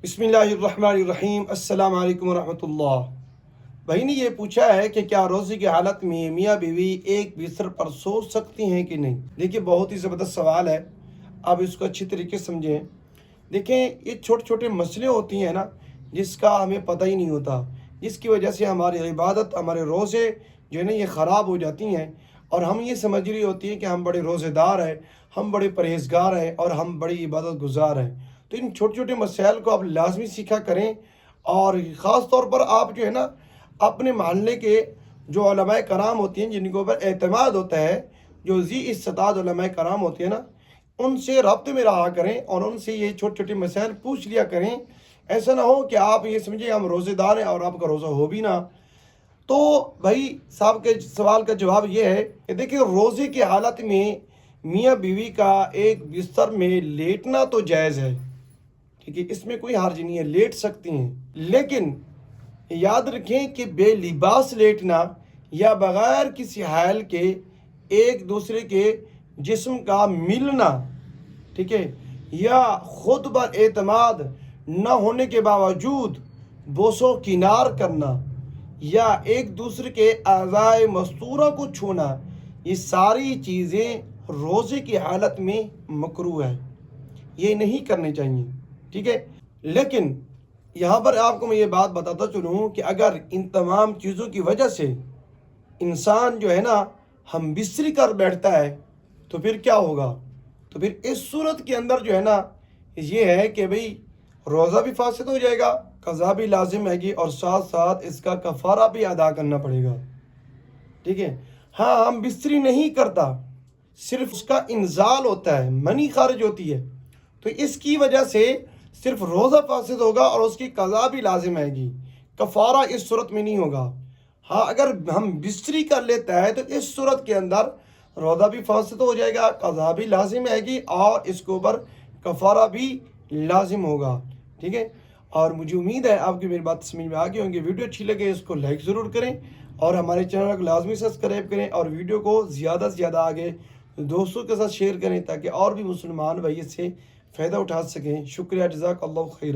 بسم اللہ الرحمن الرحیم۔ السلام علیکم ورحمۃ اللہ۔ بھائی نے یہ پوچھا ہے کہ کیا روزے کی حالت میں میاں بیوی ایک بستر پر سو سکتی ہیں کہ نہیں۔ دیکھیں بہت ہی زبردست سوال ہے، آپ اس کو اچھی طریقے سے سمجھیں۔ دیکھیں یہ چھوٹے چھوٹے مسئلے ہوتی ہیں نا جس کا ہمیں پتہ ہی نہیں ہوتا، جس کی وجہ سے ہماری عبادت، ہمارے روزے جو ہے نا یہ خراب ہو جاتی ہیں، اور ہم یہ سمجھ رہی ہوتی ہیں کہ ہم بڑے روزے دار ہیں، ہم بڑے پرہیزگار ہیں اور ہم بڑی عبادت گزار ہیں۔ تو ان چھوٹے چھوٹے مسائل کو آپ لازمی سیکھا کریں، اور خاص طور پر آپ جو ہے نا اپنے محلے کے جو علماء کرام ہوتی ہیں، جن کے اوپر اعتماد ہوتا ہے، جو ذی استطاعت علماء کرام ہوتی ہیں نا، ان سے رابطے میں رہا کریں اور ان سے یہ چھوٹے چھوٹے مسائل پوچھ لیا کریں۔ ایسا نہ ہو کہ آپ یہ سمجھیں ہم روزے دار ہیں اور آپ کا روزہ ہو بھی نہ۔ تو بھائی صاحب کے سوال کا جواب یہ ہے کہ دیکھیں روزے کی حالت میں میاں بیوی کا ایک بستر میں لیٹنا تو جائز ہے، ٹھیک ہے، اس میں کوئی حرج نہیں ہے، لیٹ سکتی ہیں، لیکن یاد رکھیں کہ بے لباس لیٹنا یا بغیر کسی حائل کے ایک دوسرے کے جسم کا ملنا، ٹھیک ہے، یا خود پر اعتماد نہ ہونے کے باوجود بوس و کنار کرنا یا ایک دوسرے کے اعضائے مستورہ کو چھونا، یہ ساری چیزیں روزے کی حالت میں مکروہ ہے، یہ نہیں کرنے چاہیے، ٹھیک ہے۔ لیکن یہاں پر آپ کو میں یہ بات بتاتا چلوں کہ اگر ان تمام چیزوں کی وجہ سے انسان جو ہے نا ہم بستری کر بیٹھتا ہے تو پھر کیا ہوگا؟ تو پھر اس صورت کے اندر جو ہے نا یہ ہے کہ بھئی روزہ بھی فاسد ہو جائے گا، قضا بھی لازم ہے گی، اور ساتھ ساتھ اس کا کفارہ بھی ادا کرنا پڑے گا، ٹھیک ہے۔ ہاں ہم بستری نہیں کرتا، صرف اس کا انزال ہوتا ہے، منی خارج ہوتی ہے، تو اس کی وجہ سے صرف روزہ فاسد ہوگا اور اس کی قضا بھی لازم ہے گی، کفارہ اس صورت میں نہیں ہوگا۔ ہاں اگر ہم بستری کر لیتا ہے تو اس صورت کے اندر روزہ بھی فاسد ہو جائے گا، قضا بھی لازم ہے گی، اور اس کے اوپر کفارہ بھی لازم ہوگا، ٹھیک ہے۔ اور مجھے امید ہے آپ کی میری بات سمجھ میں آ گئی ہوں گی۔ ویڈیو اچھی لگے اس کو لائک ضرور کریں، اور ہمارے چینل کو لازمی سبسکرائب کریں، اور ویڈیو کو زیادہ سے زیادہ آگے دوستوں کے ساتھ شیئر کریں تاکہ اور بھی مسلمان بھائی اس سے فائدہ اٹھا سکیں۔ شکریہ، جزاک اللہ خیر۔